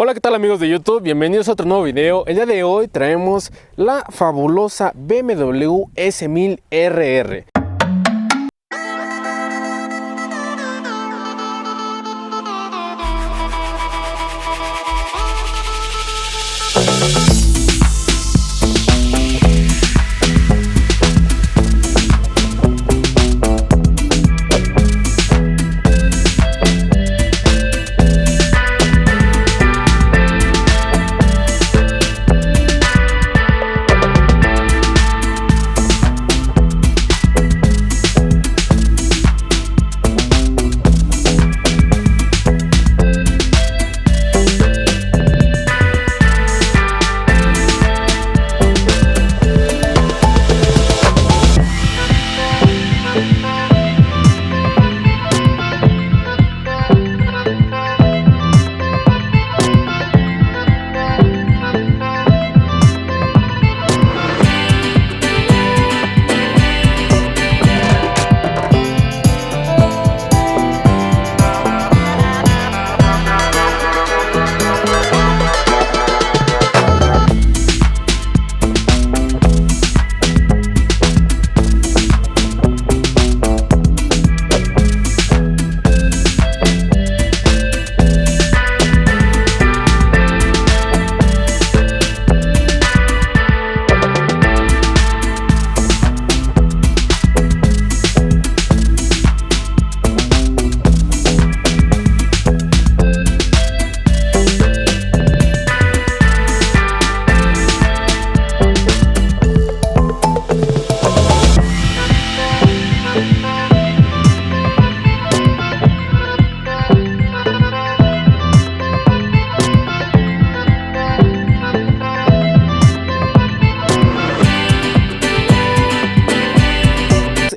Hola, ¿qué tal amigos de YouTube? Bienvenidos a otro nuevo video. El día de hoy traemos la fabulosa BMW S1000 RR.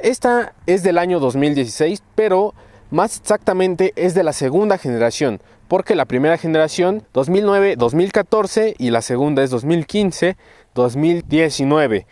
Esta es del año 2016, pero más exactamente es de la segunda generación, porque la primera generación 2009-2014 y la segunda es 2015-2019.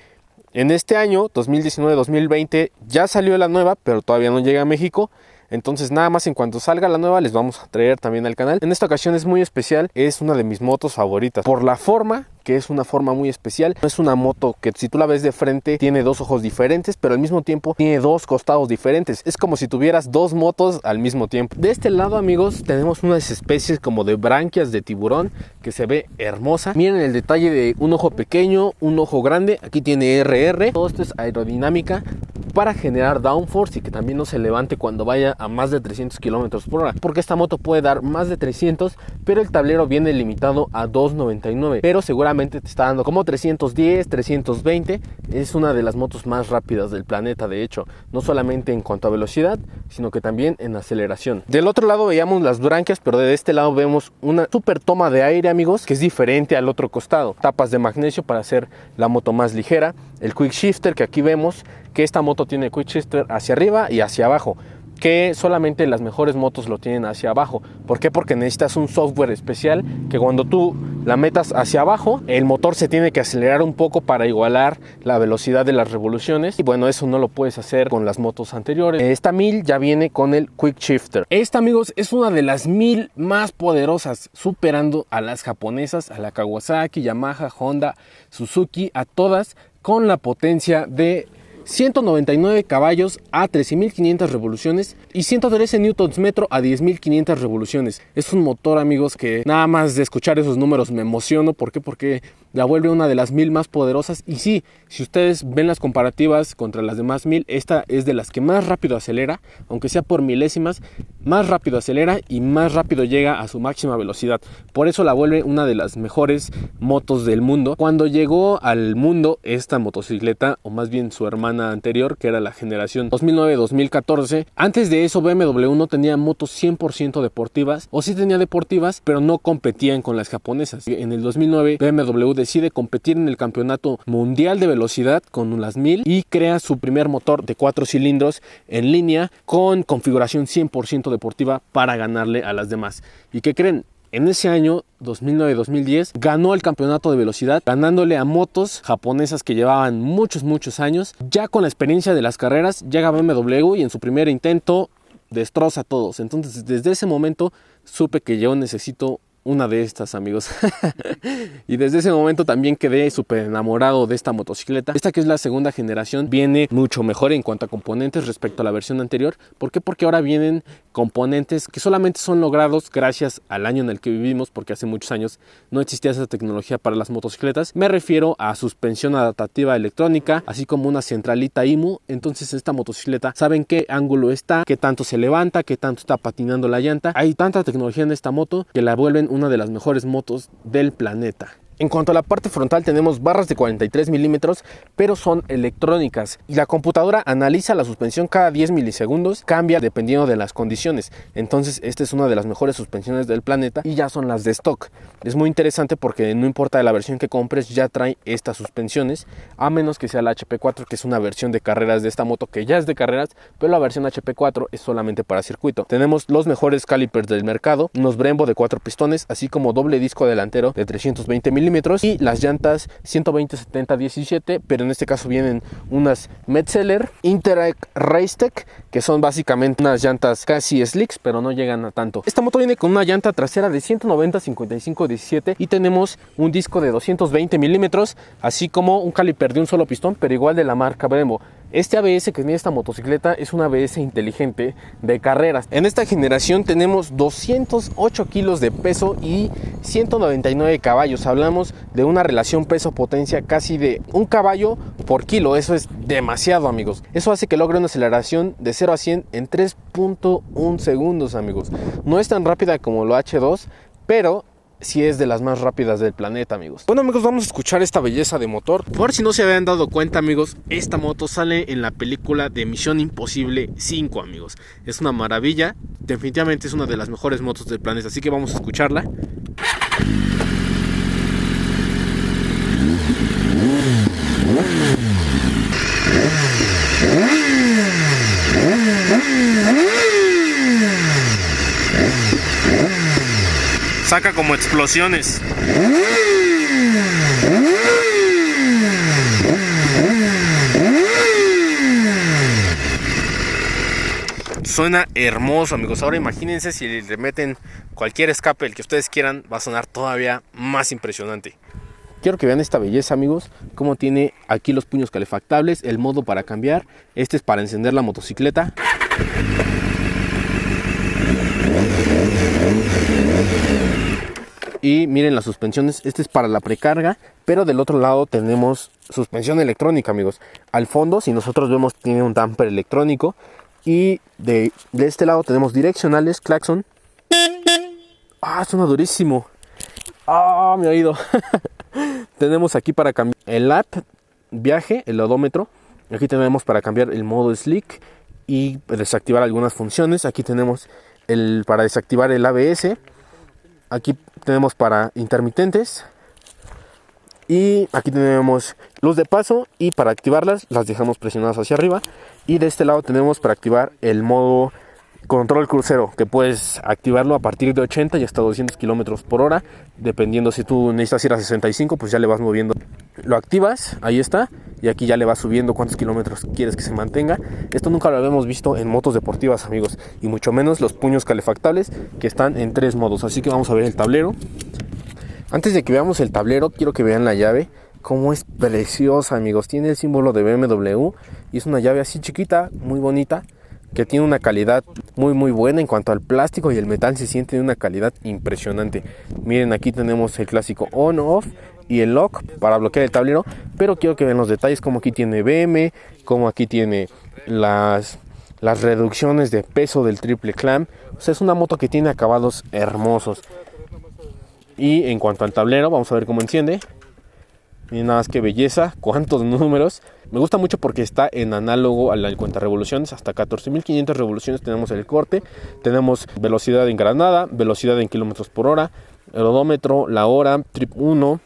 En este año 2019-2020 ya salió la nueva, pero todavía no llega a México. Entonces nada más en cuanto salga la nueva les vamos a traer también al canal. En esta ocasión es muy especial, es una de mis motos favoritas por la forma, que es una forma muy especial. No es una moto que si tú la ves de frente tiene dos ojos diferentes, pero al mismo tiempo tiene dos costados diferentes. Es como si tuvieras dos motos al mismo tiempo. De este lado, amigos, tenemos unas especies como de branquias de tiburón que se ve hermosa. Miren el detalle de un ojo pequeño, un ojo grande. Aquí tiene RR. Todo esto es aerodinámica para generar downforce y que también no se levante cuando vaya a más de 300 km por hora, porque esta moto puede dar más de 300, pero el tablero viene limitado a 299, pero seguramente te está dando como 310, 320. Es una de las motos más rápidas del planeta, de hecho, no solamente en cuanto a velocidad, sino que también en aceleración. Del otro lado veíamos las branquias, pero de este lado vemos una super toma de aire, amigos, que es diferente al otro costado. Tapas de magnesio para hacer la moto más ligera. El quick shifter que aquí vemos, que esta moto tiene quick shifter hacia arriba y hacia abajo, que solamente las mejores motos lo tienen hacia abajo. ¿Por qué? Porque necesitas un software especial que cuando tú la metas hacia abajo, el motor se tiene que acelerar un poco para igualar la velocidad de las revoluciones. Y bueno, eso no lo puedes hacer con las motos anteriores. Esta 1000 ya viene con el quick shifter. Esta, amigos, es una de las 1000 más poderosas, superando a las japonesas, a la Kawasaki, Yamaha, Honda, Suzuki, a todas con la potencia de 199 caballos a 13.500 revoluciones y 113 Nm a 10.500 revoluciones. Es un motor, amigos, que nada más de escuchar esos números me emociono. ¿Por qué? Porque la vuelve una de las 1000 más poderosas. Y sí, si ustedes ven las comparativas contra las demás 1000, esta es de las que más rápido acelera, aunque sea por milésimas, más rápido acelera y más rápido llega a su máxima velocidad. Por eso la vuelve una de las mejores motos del mundo. Cuando llegó al mundo esta motocicleta, o más bien su hermana anterior, que era la generación 2009-2014, antes de eso BMW no tenía motos 100% deportivas, o sí tenía deportivas, pero no competían con las japonesas. En el 2009 BMW decide competir en el campeonato mundial de velocidad con las 1000 y crea su primer motor de 4 cilindros en línea con configuración 100% deportiva para ganarle a las demás. ¿Y qué creen? En ese año, 2009-2010, ganó el campeonato de velocidad, ganándole a motos japonesas que llevaban muchos años. Ya con la experiencia de las carreras, llega BMW y en su primer intento destroza a todos. Entonces, desde ese momento, supe que yo necesito una de estas, amigos. Y desde ese momento también quedé súper enamorado de esta motocicleta. Esta, que es la segunda generación, viene mucho mejor en cuanto a componentes respecto a la versión anterior. ¿Por qué? Porque ahora vienen componentes que solamente son logrados gracias al año en el que vivimos, porque hace muchos años no existía esa tecnología para las motocicletas. Me refiero a suspensión adaptativa electrónica, así como una centralita IMU. Entonces esta motocicleta saben qué ángulo está, qué tanto se levanta, qué tanto está patinando la llanta. Hay tanta tecnología en esta moto que la vuelven una de las mejores motos del planeta. En cuanto a la parte frontal, tenemos barras de 43 milímetros, pero son electrónicas, y la computadora analiza la suspensión cada 10 milisegundos, cambia dependiendo de las condiciones. Entonces esta es una de las mejores suspensiones del planeta, y ya son las de stock. Es muy interesante porque no importa la versión que compres, ya trae estas suspensiones, a menos que sea la HP4, que es una versión de carreras de esta moto, que ya es de carreras, pero la versión HP4 es solamente para circuito. Tenemos los mejores calipers del mercado, unos Brembo de 4 pistones, así como doble disco delantero de 320 milímetros, y las llantas 120/70/17, pero en este caso vienen unas Metzeler Interact Racetech, que son básicamente unas llantas casi slicks, pero no llegan a tanto. Esta moto viene con una llanta trasera de 190/55/17 y tenemos un disco de 220 milímetros, así como un caliper de un solo pistón, pero igual de la marca Brembo. Este ABS que tiene esta motocicleta es un ABS inteligente de carreras. En esta generación tenemos 208 kilos de peso y 199 caballos. Hablamos de una relación peso-potencia casi de 1 caballo por kilo. Eso es demasiado, amigos. Eso hace que logre una aceleración de 0 a 100 en 3.1 segundos, amigos. No es tan rápida como lo H2, pero sí es de las más rápidas del planeta, amigos. Bueno, amigos, vamos a escuchar esta belleza de motor. Por si no se habían dado cuenta, amigos, esta moto sale en la película de Misión Imposible 5, amigos. Es una maravilla. Definitivamente es una de las mejores motos del planeta, así que vamos a escucharla. Saca como explosiones. Suena hermoso, amigos. Ahora imagínense si le meten cualquier escape, el que ustedes quieran, va a sonar todavía más impresionante. Quiero que vean esta belleza, amigos, cómo tiene aquí los puños calefactables, el modo para cambiar. Este es para encender la motocicleta. Y miren las suspensiones, este es para la precarga, pero del otro lado tenemos suspensión electrónica, amigos. Al fondo, si nosotros vemos, tiene un damper electrónico. Y de este lado tenemos direccionales, claxon. Ah, suena durísimo. Ah, mi oído. Tenemos aquí para cambiar el lap, viaje, el odómetro. Aquí tenemos para cambiar el modo slick y desactivar algunas funciones. Aquí tenemos para desactivar el ABS. Aquí tenemos para intermitentes. Y aquí tenemos luz de paso, y para activarlas las dejamos presionadas hacia arriba. Y de este lado tenemos para activar el modo control crucero, que puedes activarlo a partir de 80 y hasta 200 kilómetros por hora. Dependiendo, si tú necesitas ir a 65, pues ya le vas moviendo. Lo activas, ahí está. Y aquí ya le vas subiendo cuántos kilómetros quieres que se mantenga. Esto nunca lo habíamos visto en motos deportivas, amigos. Y mucho menos los puños calefactables, que están en 3 modos. Así que vamos a ver el tablero. Antes de que veamos el tablero, quiero que vean la llave. Cómo es preciosa, amigos. Tiene el símbolo de BMW y es una llave así chiquita, muy bonita, que tiene una calidad muy buena. En cuanto al plástico y el metal, se siente de una calidad impresionante. Miren, aquí tenemos el clásico on-off y el lock para bloquear el tablero, pero quiero que vean los detalles, como aquí tiene BM, como aquí tiene las reducciones de peso del triple clamp. O sea, es una moto que tiene acabados hermosos. Y en cuanto al tablero, vamos a ver cómo enciende. Miren nada más que belleza, cuántos números. Me gusta mucho porque está en análogo a la cuenta revoluciones. Hasta 14.500 revoluciones tenemos el corte. Tenemos velocidad en granada, velocidad en kilómetros por hora, el odómetro, la hora, trip 1.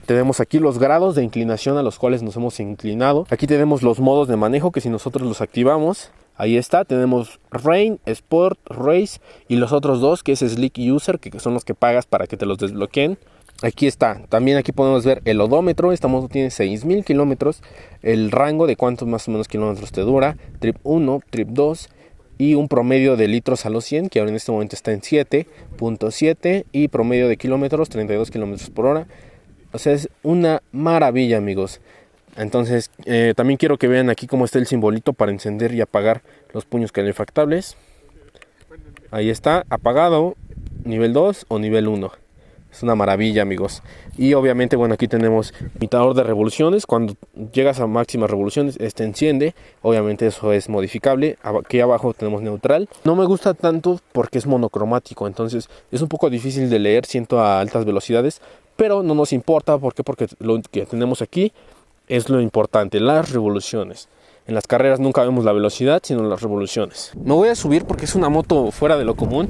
Tenemos aquí los grados de inclinación a los cuales nos hemos inclinado. Aquí tenemos los modos de manejo, que si nosotros los activamos, ahí está, tenemos Rain, Sport, Race y los otros dos, que es Slick y User, que son los que pagas para que te los desbloqueen. Aquí está, también aquí podemos ver el odómetro. Esta moto tiene 6.000 kilómetros, el rango de cuántos más o menos kilómetros te dura, trip 1, trip 2, y un promedio de litros a los 100, que ahora en este momento está en 7.7, y promedio de kilómetros 32 kilómetros por hora. O sea, es una maravilla, amigos. Entonces también quiero que vean aquí cómo está el simbolito para encender y apagar los puños calefactables. Ahí está, apagado, nivel 2 o nivel 1. Es una maravilla, amigos. Y obviamente, bueno, aquí tenemos limitador de revoluciones. Cuando llegas a máximas revoluciones, este enciende. Obviamente eso es modificable. Aquí abajo tenemos neutral. No me gusta tanto porque es monocromático, entonces es un poco difícil de leer, siento, a altas velocidades. Pero no nos importa, ¿por qué? Porque lo que tenemos aquí es lo importante, las revoluciones. En las carreras nunca vemos la velocidad, sino las revoluciones. Me voy a subir porque es una moto fuera de lo común.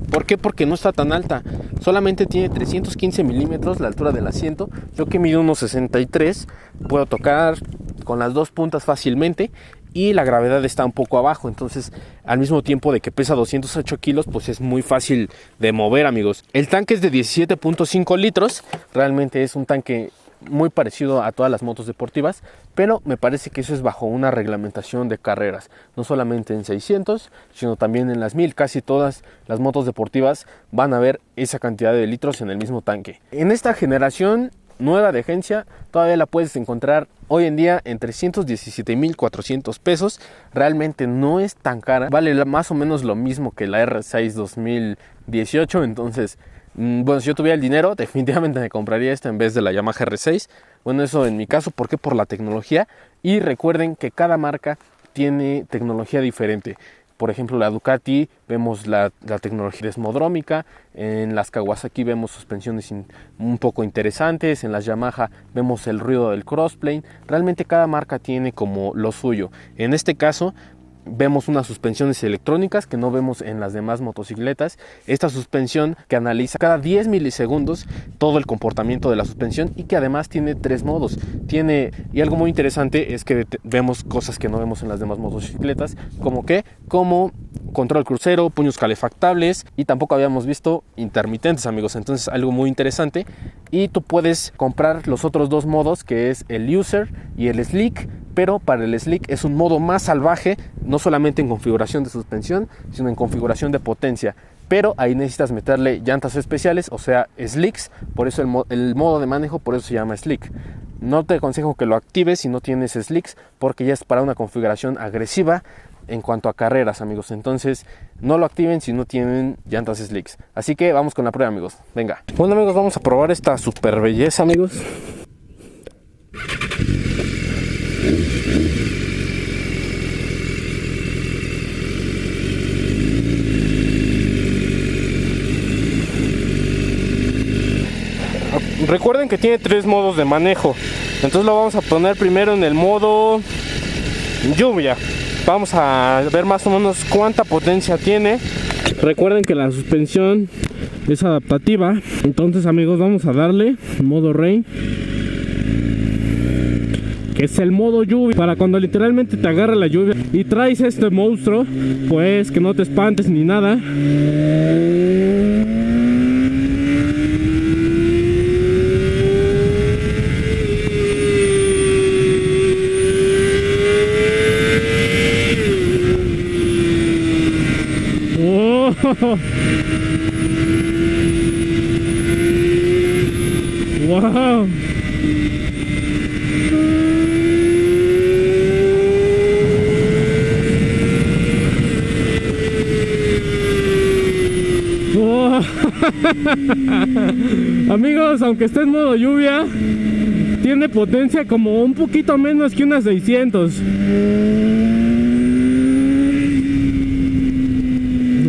¿Por qué? Porque no está tan alta. Solamente tiene 315 milímetros la altura del asiento. Yo que mido unos 63, puedo tocar con las dos puntas fácilmente. Y la gravedad está un poco abajo. Entonces, al mismo tiempo de que pesa 208 kilos, pues es muy fácil de mover, amigos. El tanque es de 17.5 litros. Realmente es un tanque muy parecido a todas las motos deportivas, pero me parece que eso es bajo una reglamentación de carreras, no solamente en 600, sino también en las 1000. Casi todas las motos deportivas van a ver esa cantidad de litros en el mismo tanque. En esta generación nueva de agencia todavía la puedes encontrar hoy en día en 317,400 pesos. Realmente no es tan cara, vale más o menos lo mismo que la R6 2018. Entonces, bueno, si yo tuviera el dinero, definitivamente me compraría esta en vez de la Yamaha R6. Bueno, eso en mi caso, ¿por qué? Por la tecnología. Y recuerden que cada marca tiene tecnología diferente. Por ejemplo, la Ducati vemos la tecnología desmodrómica, en las Kawasaki vemos suspensiones un poco interesantes, en las Yamaha vemos el ruido del crossplane. Realmente cada marca tiene como lo suyo. En este caso vemos unas suspensiones electrónicas que no vemos en las demás motocicletas. Esta suspensión que analiza cada 10 milisegundos todo el comportamiento de la suspensión y que además tiene 3 modos. Y algo muy interesante es que vemos cosas que no vemos en las demás motocicletas, como control crucero, puños calefactables, y tampoco habíamos visto intermitentes, amigos. Entonces, algo muy interesante. Y tú puedes comprar los otros dos modos, que es el User y el Slick. Pero para el Slick es un modo más salvaje, no solamente en configuración de suspensión, sino en configuración de potencia. Pero ahí necesitas meterle llantas especiales, o sea, slicks. Por eso el modo de manejo, por eso se llama Slick. No te aconsejo que lo actives si no tienes slicks, porque ya es para una configuración agresiva en cuanto a carreras, amigos. Entonces, no lo activen si no tienen llantas slicks. Así que vamos con la prueba, amigos. Venga. Bueno, amigos, vamos a probar esta super belleza, amigos. Recuerden que tiene 3 modos de manejo. Entonces lo vamos a poner primero en el modo lluvia. Vamos a ver más o menos cuánta potencia tiene. Recuerden que la suspensión es adaptativa. Entonces, amigos, vamos a darle modo rain, que es el modo lluvia, para cuando literalmente te agarra la lluvia y traes este monstruo, pues que no te espantes ni nada. Wow. Amigos, aunque esté en modo lluvia, tiene potencia como un poquito menos que unas 600.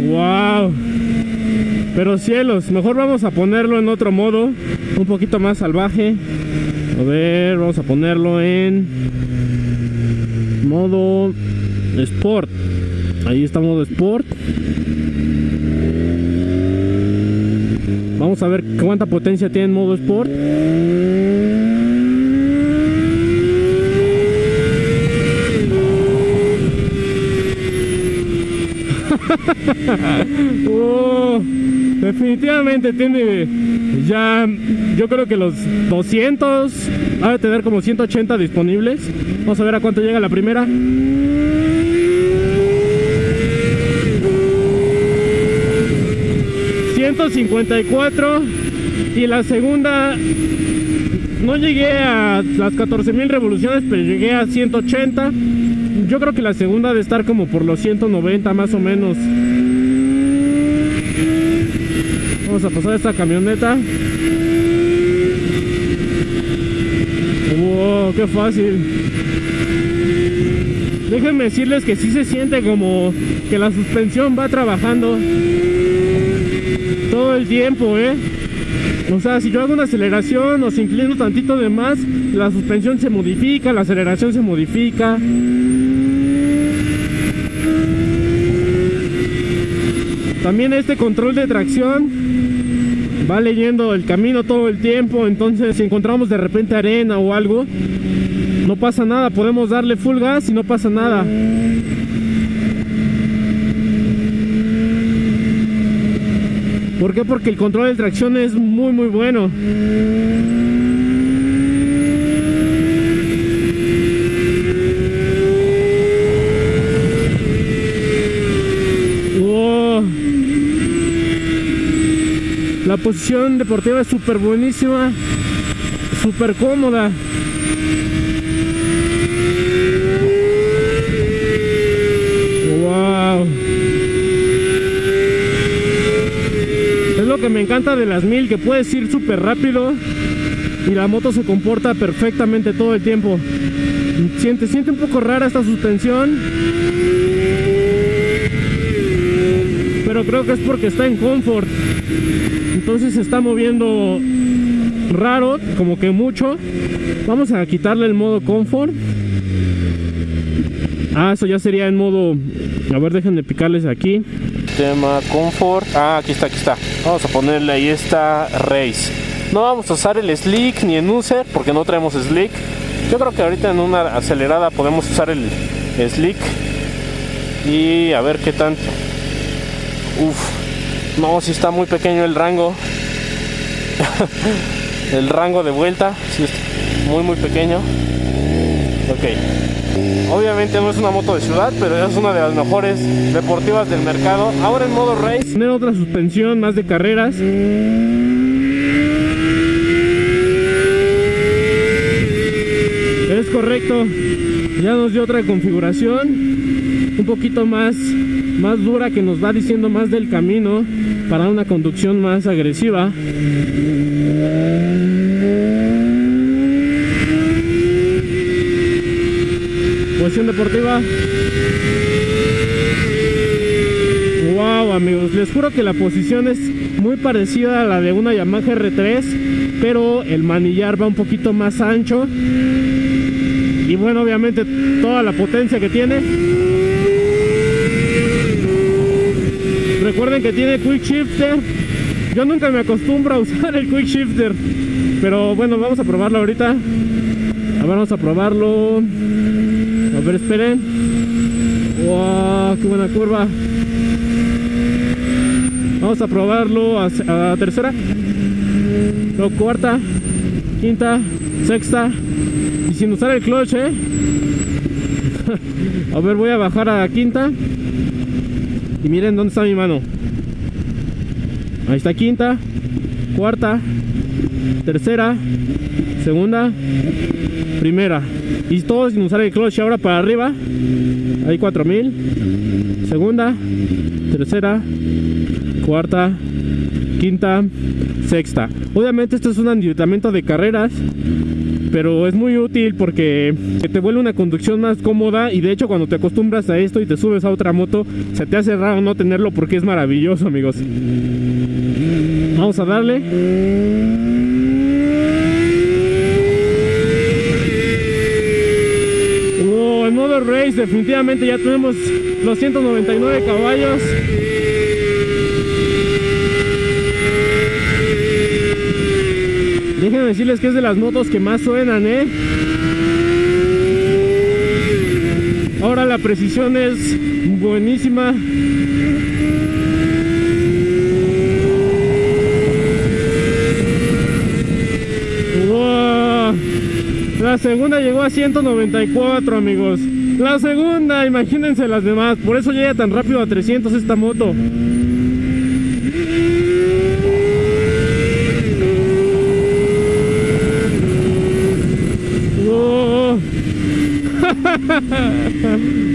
Wow. Pero cielos, mejor vamos a ponerlo en otro modo, un poquito más salvaje. A ver, vamos a ponerlo en modo Sport. Ahí está, modo Sport. Vamos a ver cuánta potencia tiene en modo Sport. Definitivamente tiene ya, yo creo que los 200, ha de tener como 180 disponibles. Vamos a ver a cuánto llega la primera. 154 y la segunda no llegué a las 14,000 revoluciones, pero llegué a 180. Yo creo que la segunda debe estar como por los 190 más o menos. Vamos a pasar esta camioneta. Wow, qué fácil. Déjenme decirles que sí se siente como que la suspensión va trabajando todo el tiempo, O sea, si yo hago una aceleración o si inclino tantito de más, la suspensión se modifica, la aceleración se modifica. También este control de tracción va leyendo el camino todo el tiempo, entonces si encontramos de repente arena o algo, no pasa nada, podemos darle full gas y no pasa nada. ¿Por qué? Porque el control de tracción es muy bueno. Wow. La posición deportiva es súper buenísima, súper cómoda. Wow. Es lo que me encanta de las 1000, que puedes ir súper rápido y la moto se comporta perfectamente todo el tiempo. Siente un poco rara esta suspensión, pero creo que es porque está en confort, entonces se está moviendo raro, como que mucho. Vamos a quitarle el modo confort. Eso ya sería en modo, a ver, déjenme picarles aquí. Tema confort. Aquí está. Vamos a ponerle ahí esta race. No vamos a usar el slick ni en user porque no traemos slick. Yo creo que ahorita en una acelerada podemos usar el slick y a ver qué tanto. No, sí está muy pequeño el rango. El rango de vuelta sí está muy pequeño. Ok, obviamente no es una moto de ciudad, pero es una de las mejores deportivas del mercado. Ahora en modo race, tener otra suspensión más de carreras. Es correcto, ya nos dio otra configuración un poquito más dura, que nos va diciendo más del camino para una conducción más agresiva. Posición deportiva. Wow, amigos, les juro que la posición es muy parecida a la de una Yamaha R3, pero el manillar va un poquito más ancho y bueno, obviamente toda la potencia que tiene. Recuerden que tiene quick shifter. Yo nunca me acostumbro a usar el quick shifter, pero bueno, vamos a probarlo ahorita. A ver, vamos a probarlo. A ver, esperen. Wow, qué buena curva. Vamos a probarlo a tercera, luego cuarta, quinta, sexta y sin usar el clutch, A ver, voy a bajar a quinta y miren dónde está mi mano. Ahí está quinta, cuarta, tercera, segunda, primera, y todo sin usar el clutch. Ahora para arriba, ahí 4000, segunda, tercera, cuarta, quinta, sexta. Obviamente esto es un aditamento de carreras, pero es muy útil porque te vuelve una conducción más cómoda, y de hecho cuando te acostumbras a esto y te subes a otra moto, se te hace raro no tenerlo porque es maravilloso, amigos. Vamos a darle. En modo race definitivamente ya tenemos los 199 caballos. Déjenme decirles que es de las motos que más suenan, Ahora la precisión es buenísima. Wow. La segunda llegó a 194, amigos. La segunda, imagínense las demás. Por eso llega tan rápido a 300 esta moto.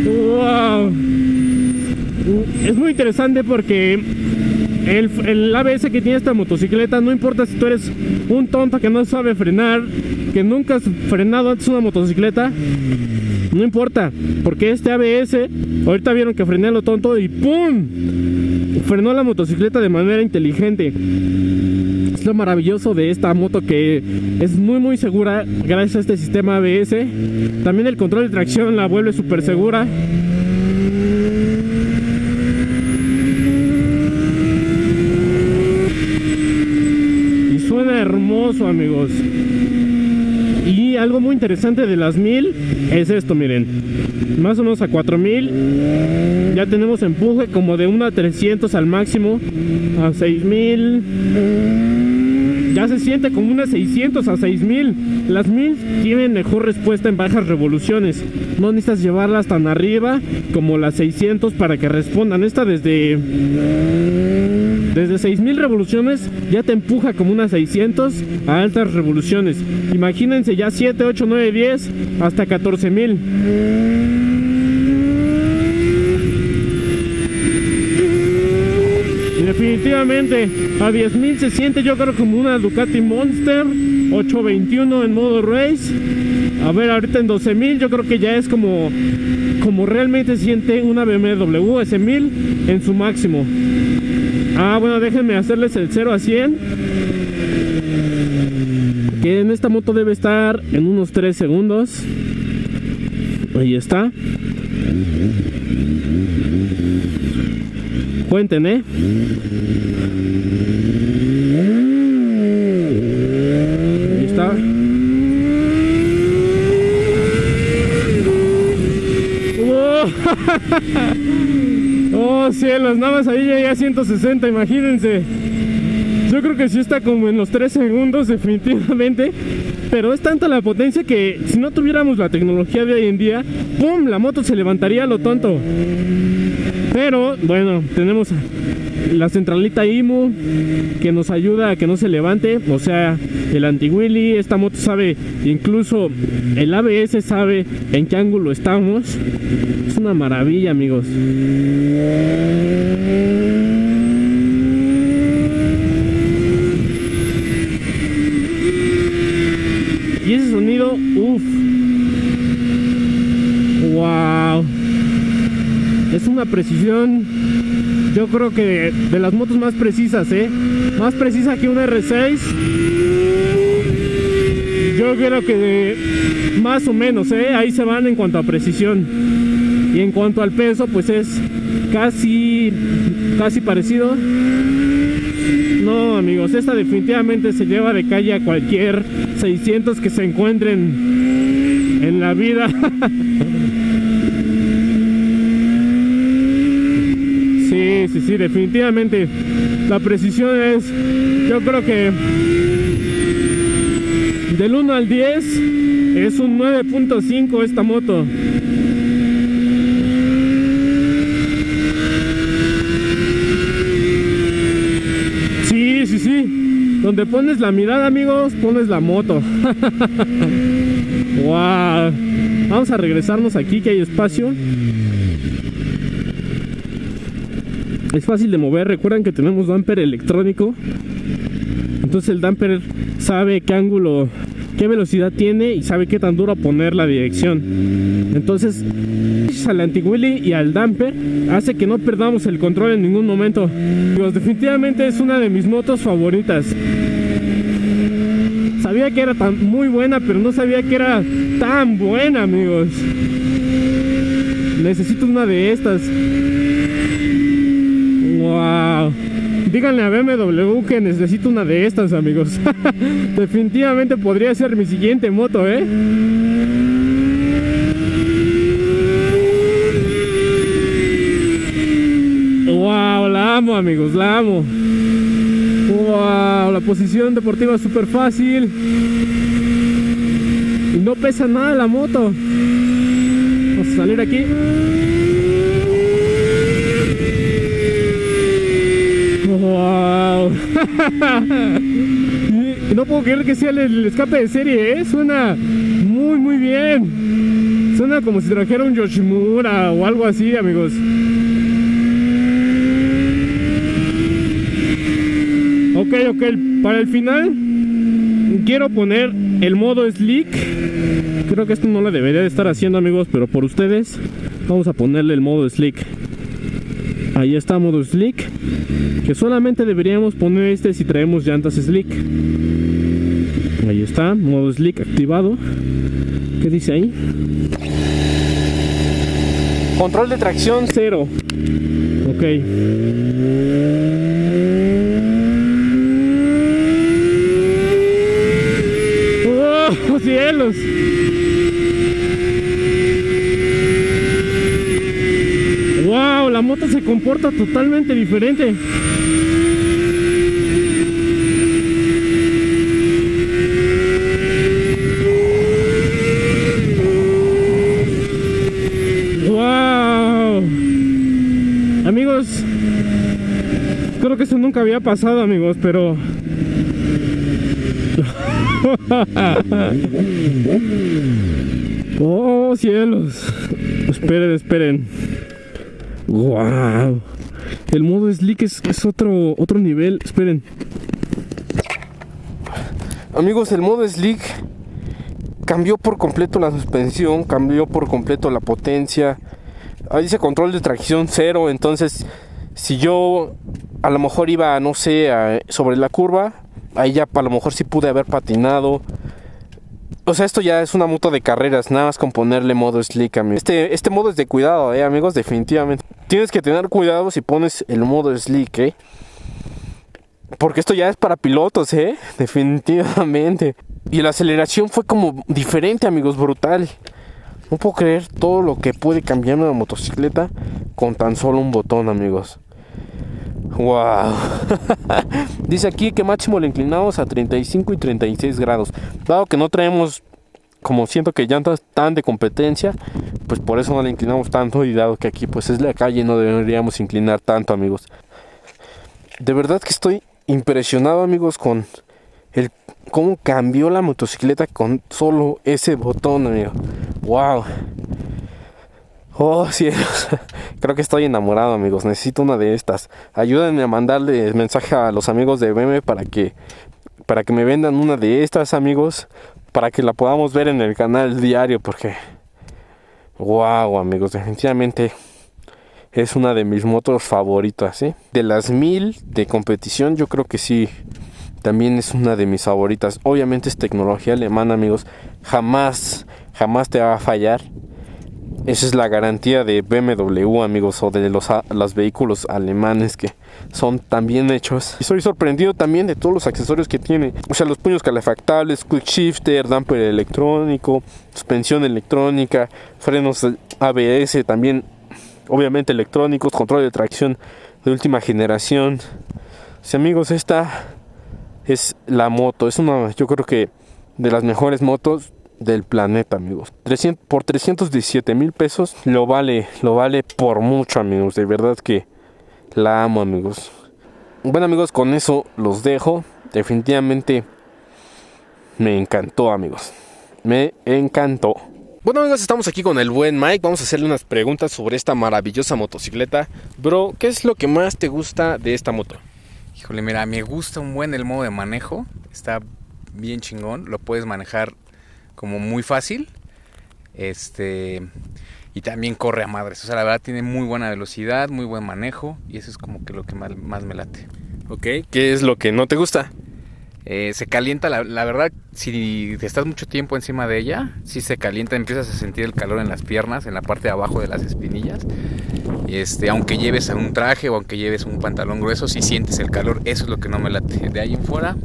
¡Wow! Es muy interesante porque el ABS que tiene esta motocicleta, no importa si tú eres un tonto que no sabe frenar, que nunca has frenado antes una motocicleta, no importa, porque este ABS, ahorita vieron que frené a lo tonto y ¡pum! Frenó la motocicleta de manera inteligente. Es lo maravilloso de esta moto, que es muy segura gracias a este sistema ABS. También el control de tracción la vuelve súper segura. Y suena hermoso, amigos. Y algo muy interesante de las 1000 es esto, miren. Más o menos a 4000 ya tenemos empuje como de 1 a 300 al máximo. A 6000 ya se siente como unas 600 a 6000. Las 1000 tienen mejor respuesta en bajas revoluciones. No necesitas llevarlas tan arriba como las 600 para que respondan. Esta desde 6000 revoluciones ya te empuja como unas 600 a altas revoluciones. Imagínense ya 7, 8, 9, 10 hasta 14000. Definitivamente a 10.000 se siente, yo creo, como una Ducati Monster 821 en modo race. A ver, ahorita en 12.000 yo creo que ya es como realmente siente una BMW S1000 en su máximo. Bueno, déjenme hacerles el 0 a 100, que en esta moto debe estar en unos 3 segundos. Ahí está. Cuenten, Ahí está. Oh, cielos, nada más ahí llegué a 160, imagínense. Yo creo que sí está como en los 3 segundos, definitivamente. Pero es tanta la potencia que si no tuviéramos la tecnología de hoy en día, ¡pum!, la moto se levantaría a lo tonto. Pero bueno, tenemos la centralita IMU que nos ayuda a que no se levante, o sea, el anti-wheelie. Esta moto sabe, incluso el ABS sabe en qué ángulo estamos. Es una maravilla, amigos. Y ese sonido, uff, wow, es una precisión, yo creo que de las motos más precisas, más precisa que una R6. Yo creo que más o menos, ahí se van en cuanto a precisión. Y en cuanto al peso, pues es casi parecido. No, amigos, esta definitivamente se lleva de calle a cualquier 600 que se encuentren en la vida. Sí, definitivamente la precisión es, yo creo que del 1 al 10 es un 9.5 esta moto. Sí. Donde pones la mirada, amigos, pones la moto. Wow. Vamos a regresarnos aquí, que hay espacio. Es fácil de mover. Recuerden que tenemos damper electrónico. Entonces el damper sabe qué ángulo, qué velocidad tiene y sabe qué tan duro poner la dirección. Entonces al anti-wheelie y al damper hace que no perdamos el control en ningún momento. Pues definitivamente es una de mis motos favoritas. Sabía que era muy buena, pero no sabía que era tan buena, amigos. Necesito una de estas. Wow. Díganle a BMW que necesito una de estas, amigos. Definitivamente podría ser mi siguiente moto, Wow, la amo, amigos, la amo. Wow, la posición deportiva es súper fácil. Y no pesa nada la moto. Vamos a salir aquí. Wow. Y no puedo creer que sea el escape de serie, Suena muy bien. Suena como si trajera un Yoshimura o algo así, amigos. Ok, para el final quiero poner el modo Slick. Creo que esto no lo debería de estar haciendo, amigos, pero por ustedes vamos a ponerle el modo Slick. Ahí está, modo Slick, que solamente deberíamos poner este si traemos llantas Slick. Ahí está, modo Slick activado. ¿Qué dice ahí? Control de tracción 0. Ok. ¡Oh, cielos! ¡Wow! La moto se comporta totalmente diferente. Amigos, creo que esto nunca había pasado, amigos, pero... ¡Oh, cielos! Esperen. ¡Wow! El modo Slick es otro nivel. Esperen. Amigos, el modo Slick cambió por completo la suspensión, cambió por completo la potencia. Ahí dice control de tracción 0, entonces si yo a lo mejor iba, no sé, sobre la curva, ahí ya a lo mejor sí pude haber patinado. O sea, esto ya es una moto de carreras, nada más con ponerle modo Slick, amigos. Este modo es de cuidado, amigos, definitivamente. Tienes que tener cuidado si pones el modo Slick, porque esto ya es para pilotos, definitivamente. Y la aceleración fue como diferente, amigos, brutal. No puedo creer todo lo que puede cambiar una motocicleta con tan solo un botón, amigos. Wow. Dice aquí que máximo le inclinamos a 35 y 36 grados. Dado que no traemos, como siento que llantas tan de competencia, pues por eso no le inclinamos tanto. Y dado que aquí pues es la calle, no deberíamos inclinar tanto, amigos. De verdad que estoy impresionado, amigos, con cómo cambió la motocicleta con solo ese botón, amigo. Wow. Oh, cielos. Creo que estoy enamorado, amigos. Necesito una de estas. Ayúdenme a mandarle mensaje a los amigos de BMW para que me vendan una de estas, amigos, para que la podamos ver en el canal diario, porque wow, amigos, definitivamente es una de mis motos favoritas, De las 1000 de competición, yo creo que sí. También es una de mis favoritas. Obviamente es tecnología alemana, amigos. Jamás te va a fallar. Esa es la garantía de BMW, amigos, o de los vehículos alemanes que son tan bien hechos. Y estoy sorprendido también de todos los accesorios que tiene. O sea, los puños calefactables, quick shifter, damper electrónico, suspensión electrónica, frenos ABS también, obviamente electrónicos, control de tracción de última generación. Sí, amigos, esta es la moto. Es una, yo creo que de las mejores motos del planeta, amigos. Por 317,000 pesos lo vale por mucho, amigos. De verdad que la amo, amigos. Bueno, amigos, con eso los dejo. Definitivamente me encantó, amigos. Me encantó. Bueno, amigos, estamos aquí con el buen Mike. Vamos a hacerle unas preguntas sobre esta maravillosa motocicleta. Bro, ¿qué es lo que más te gusta de esta moto? Híjole, mira, me gusta un buen el modo de manejo. Está bien chingón. Lo puedes manejar como muy fácil. Y también corre a madres. O sea, la verdad tiene muy buena velocidad, muy buen manejo. Y eso es como que lo que más me late. Ok, ¿qué es lo que no te gusta? Se calienta, la verdad, si estás mucho tiempo encima de ella, sí se calienta, empiezas a sentir el calor en las piernas, en la parte de abajo de las espinillas. Aunque lleves un traje o aunque lleves un pantalón grueso, sí sientes el calor. Eso es lo que no me late. De ahí en fuera,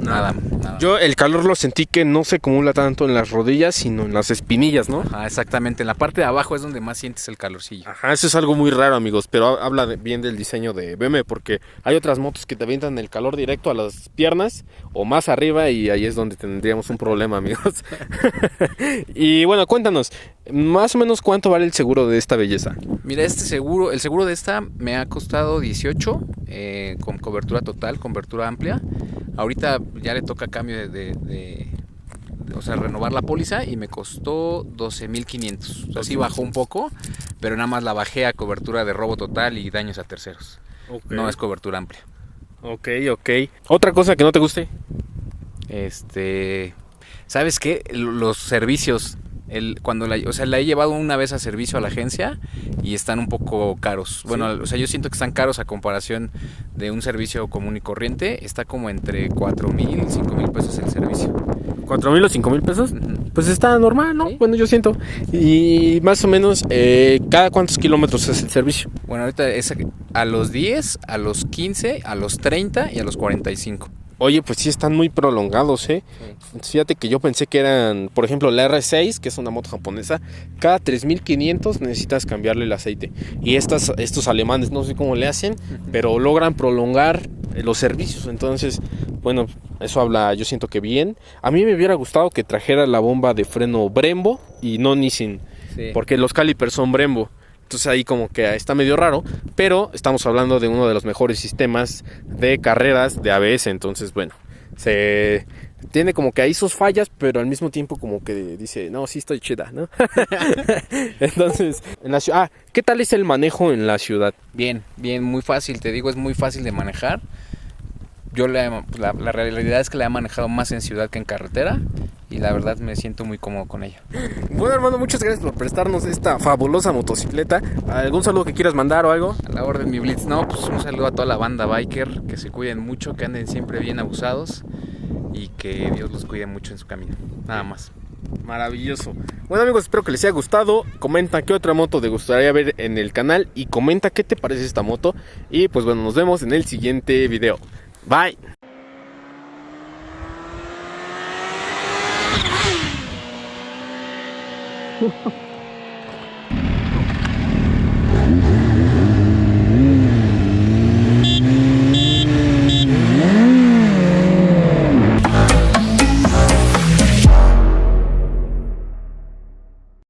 nada. Yo el calor lo sentí que no se acumula tanto en las rodillas, sino en las espinillas, ¿no? Ajá, exactamente, en la parte de abajo es donde más sientes el calorcillo. Ajá, eso es algo muy raro, amigos, pero habla bien del diseño de BMW, porque hay otras motos que te avientan el calor directo a las piernas o más arriba, y ahí es donde tendríamos un problema, amigos. Y bueno, cuéntanos, más o menos cuánto vale el seguro de esta belleza. Mira, el seguro de esta me ha costado 18, con cobertura total, cobertura amplia. Ahorita ya le toca cambio de o sea, renovar la póliza y me costó 12,500. O sea, sí bajó un poco, pero nada más la bajé a cobertura de robo total y daños a terceros. Ok. No es cobertura amplia. Ok. ¿Otra cosa que no te guste? ¿Sabes qué? Los servicios, cuando o sea, la he llevado una vez a servicio a la agencia y están un poco caros. Bueno, Sí. o sea, yo siento que están caros a comparación de un servicio común y corriente. Está como entre 4,000 y 5,000 pesos el servicio. ¿4,000 o 5,000 pesos? Ujú. Pues está normal, ¿no? Sí. Bueno, yo siento. Y más o menos, ¿cada cuántos kilómetros es el servicio? Bueno, ahorita es a los 10, a los 15, a los 30 y a los 45. Oye, pues sí están muy prolongados, ¿eh? Fíjate que yo pensé que eran, por ejemplo, la R6, que es una moto japonesa, cada 3,500 necesitas cambiarle el aceite. Y estos alemanes, no sé cómo le hacen, pero logran prolongar los servicios. Entonces, bueno, eso habla, yo siento que bien. A mí me hubiera gustado que trajera la bomba de freno Brembo y no Nissin, Sí. porque los calipers son Brembo. Entonces ahí como que está medio raro, pero estamos hablando de uno de los mejores sistemas de carreras de ABS. Entonces, bueno, se tiene como que ahí sus fallas, pero al mismo tiempo como que dice, no, sí estoy chida, ¿no? Entonces, en la ciudad, ¿qué tal es el manejo en la ciudad? Bien, muy fácil, te digo, es muy fácil de manejar. Yo la realidad es que la he manejado más en ciudad que en carretera y la verdad me siento muy cómodo con ella. Bueno, hermano, muchas gracias por prestarnos esta fabulosa motocicleta. ¿Algún saludo que quieras mandar o algo? A la orden, mi Blitz. No, pues un saludo a toda la banda biker, que se cuiden mucho, que anden siempre bien abusados y que Dios los cuide mucho en su camino. Nada más. Maravilloso. Bueno, amigos, espero que les haya gustado. Comenta qué otra moto te gustaría ver en el canal y comenta qué te parece esta moto. Y pues bueno, nos vemos en el siguiente video. Bye.